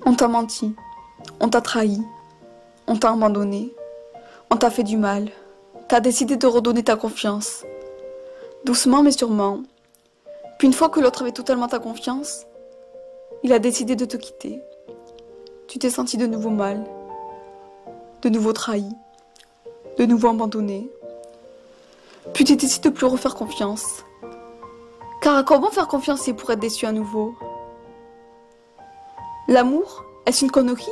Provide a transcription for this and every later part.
On t'a menti, on t'a trahi, on t'a abandonné, on t'a fait du mal. T'as décidé de redonner ta confiance. Doucement mais sûrement. Puis une fois que l'autre avait totalement ta confiance, il a décidé de te quitter. Tu t'es senti de nouveau mal, de nouveau trahi, de nouveau abandonné. Puis tu décides de plus refaire confiance. Car à quoi bon faire confiance et pour être déçu à nouveau? L'amour, est-ce une connerie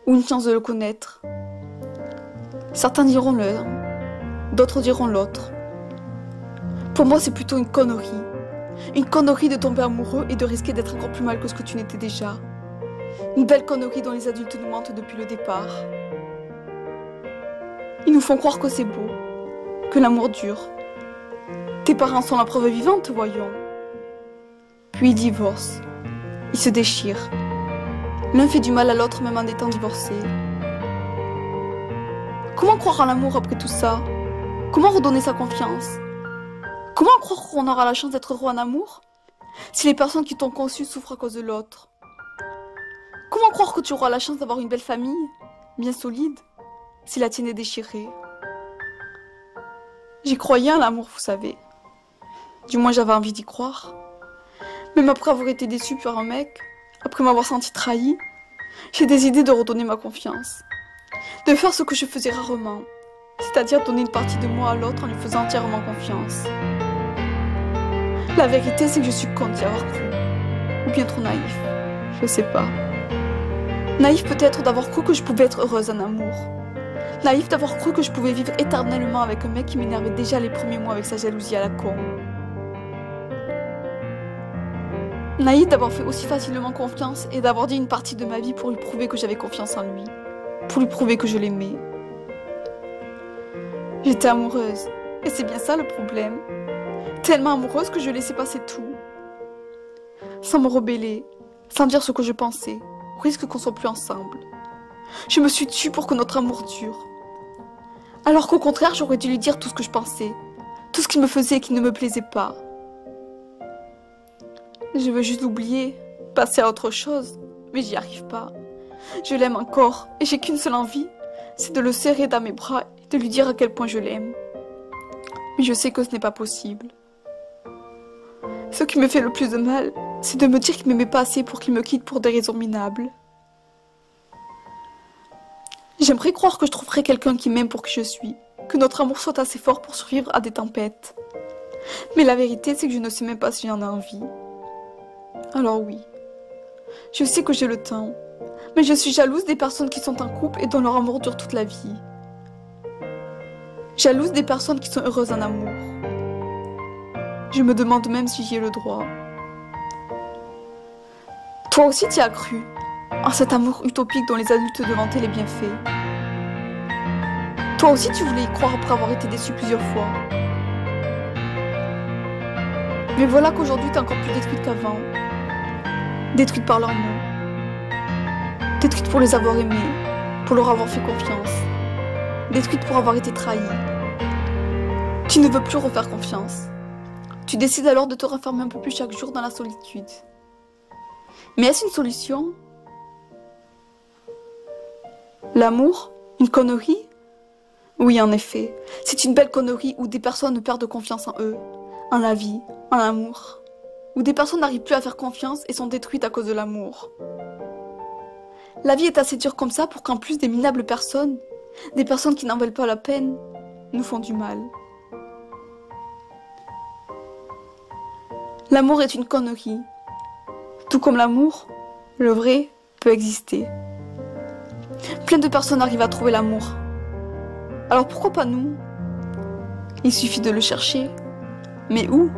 ou une chance de le connaître? Certains diront l'un, d'autres diront l'autre. Pour moi, c'est plutôt une connerie. Une connerie de tomber amoureux et de risquer d'être encore plus mal que ce que tu n'étais déjà. Une belle connerie dont les adultes nous mentent depuis le départ. Ils nous font croire que c'est beau, que l'amour dure. Tes parents sont la preuve vivante, voyons. Puis ils divorcent. Ils se déchirent. L'un fait du mal à l'autre même en étant divorcé. Comment croire en l'amour après tout ça? Comment redonner sa confiance? Comment croire qu'on aura la chance d'être heureux en amour si les personnes qui t'ont conçu souffrent à cause de l'autre? Comment croire que tu auras la chance d'avoir une belle famille, bien solide, si la tienne est déchirée? J'y croyais à l'amour, vous savez. Du moins j'avais envie d'y croire. Même après avoir été déçue par un mec, après m'avoir senti trahi, j'ai décidé de redonner ma confiance. De faire ce que je faisais rarement, c'est-à-dire donner une partie de moi à l'autre en lui faisant entièrement confiance. La vérité, c'est que je suis con d'y avoir cru. Ou bien trop naïf, je sais pas. Naïf peut-être d'avoir cru que je pouvais être heureuse en amour. Naïf d'avoir cru que je pouvais vivre éternellement avec un mec qui m'énervait déjà les premiers mois avec sa jalousie à la con. Naïf d'avoir fait aussi facilement confiance et d'avoir dit une partie de ma vie pour lui prouver que j'avais confiance en lui. Pour lui prouver que je l'aimais. J'étais amoureuse. Et c'est bien ça le problème. Tellement amoureuse que je laissais passer tout. Sans me rebeller, sans dire ce que je pensais, au risque qu'on soit plus ensemble. Je me suis tue pour que notre amour dure. Alors qu'au contraire, j'aurais dû lui dire tout ce que je pensais, tout ce qui me faisait et qui ne me plaisait pas. Je veux juste l'oublier, passer à autre chose, mais j'y arrive pas. Je l'aime encore, et j'ai qu'une seule envie, c'est de le serrer dans mes bras et de lui dire à quel point je l'aime. Mais je sais que ce n'est pas possible. Ce qui me fait le plus de mal, c'est de me dire qu'il m'aimait pas assez pour qu'il me quitte pour des raisons minables. J'aimerais croire que je trouverai quelqu'un qui m'aime pour qui je suis, que notre amour soit assez fort pour survivre à des tempêtes. Mais la vérité, c'est que je ne sais même pas si j'en ai envie. Alors oui, je sais que j'ai le temps, mais je suis jalouse des personnes qui sont en couple et dont leur amour dure toute la vie. Jalouse des personnes qui sont heureuses en amour. Je me demande même si j'y ai le droit. Toi aussi t'y as cru, en cet amour utopique dont les adultes te vantaient les bienfaits. Toi aussi tu voulais y croire après avoir été déçu plusieurs fois. Mais voilà qu'aujourd'hui t'es encore plus détruite qu'avant. Détruite par leurs mots. Détruite pour les avoir aimés, pour leur avoir fait confiance. Détruite pour avoir été trahie. Tu ne veux plus refaire confiance. Tu décides alors de te renfermer un peu plus chaque jour dans la solitude. Mais est-ce une solution? L'amour? Une connerie? Oui, en effet. C'est une belle connerie où des personnes perdent confiance en eux, en la vie, en l'amour. Où des personnes n'arrivent plus à faire confiance et sont détruites à cause de l'amour. La vie est assez dure comme ça pour qu'en plus des minables personnes, des personnes qui n'en veulent pas la peine, nous font du mal. L'amour est une connerie. Tout comme l'amour, le vrai peut exister. Plein de personnes arrivent à trouver l'amour. Alors pourquoi pas nous? Il suffit de le chercher. Mais où?